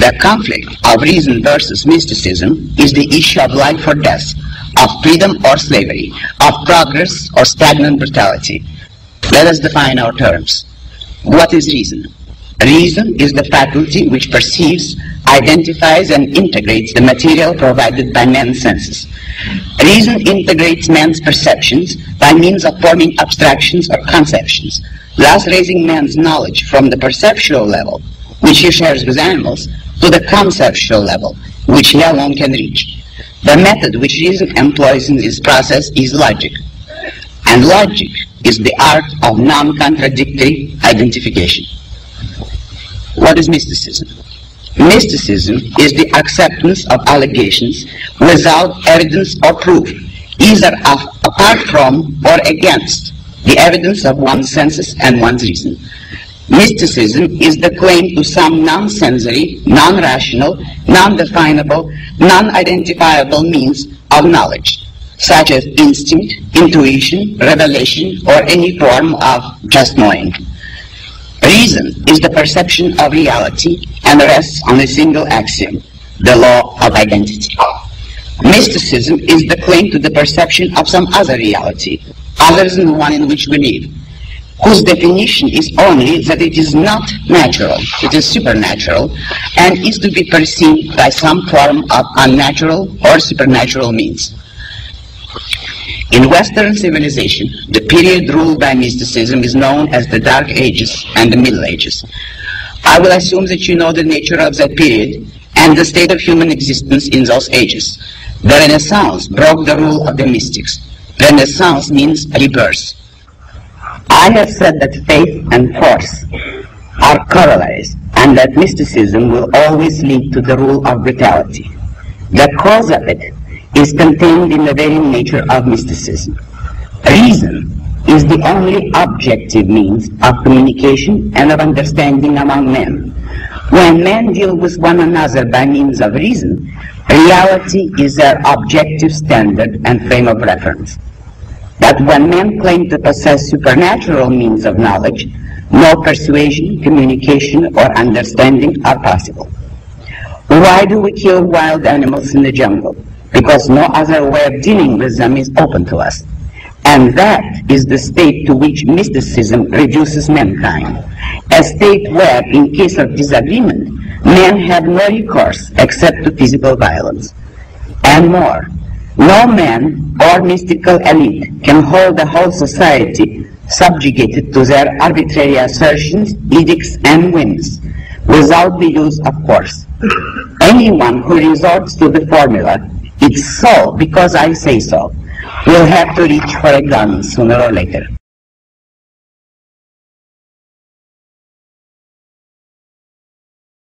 The conflict of reason versus mysticism is the issue of life or death, of freedom or slavery, of progress or stagnant brutality. Let us define our terms. What is reason? Reason is the faculty which perceives, identifies, and integrates the material provided by man's senses. Reason integrates man's perceptions by means of forming abstractions or conceptions, thus raising man's knowledge from the perceptual level, which he shares with animals, to the conceptual level, which he alone can reach. The method which reason employs in this process is logic, and logic is the art of non-contradictory identification. What is mysticism? Mysticism is the acceptance of allegations without evidence or proof, either apart from or against the evidence of one's senses and one's reason. Mysticism is the claim to some non-sensory, non-rational, non-definable, non-identifiable means of knowledge, such as instinct, intuition, revelation, or any form of just knowing. Reason is the perception of reality and rests on a single axiom, the law of identity. Mysticism is the claim to the perception of some other reality, other than the one in which we live, whose definition is only that it is not natural, it is supernatural, and is to be perceived by some form of unnatural or supernatural means. In Western civilization, the period ruled by mysticism is known as the Dark Ages and the Middle Ages. I will assume that you know the nature of that period and the state of human existence in those ages. The Renaissance broke the rule of the mystics. Renaissance means rebirth. I have said that faith and force are corollaries, and that mysticism will always lead to the rule of brutality. The cause of it is contained in the very nature of mysticism. Reason is the only objective means of communication and of understanding among men. When men deal with one another by means of reason, reality is their objective standard and frame of reference. But when men claim to possess supernatural means of knowledge, no persuasion, communication, or understanding are possible. Why do we kill wild animals in the jungle? Because no other way of dealing with them is open to us. And that is the state to which mysticism reduces mankind. A state where, in case of disagreement, men have no recourse except to physical violence. And more, no man or mystical elite can hold the whole society subjugated to their arbitrary assertions, edicts, and whims, without the use of force. Anyone who resorts to the formula, "It's so because I say so," will have to reach for a gun sooner or later.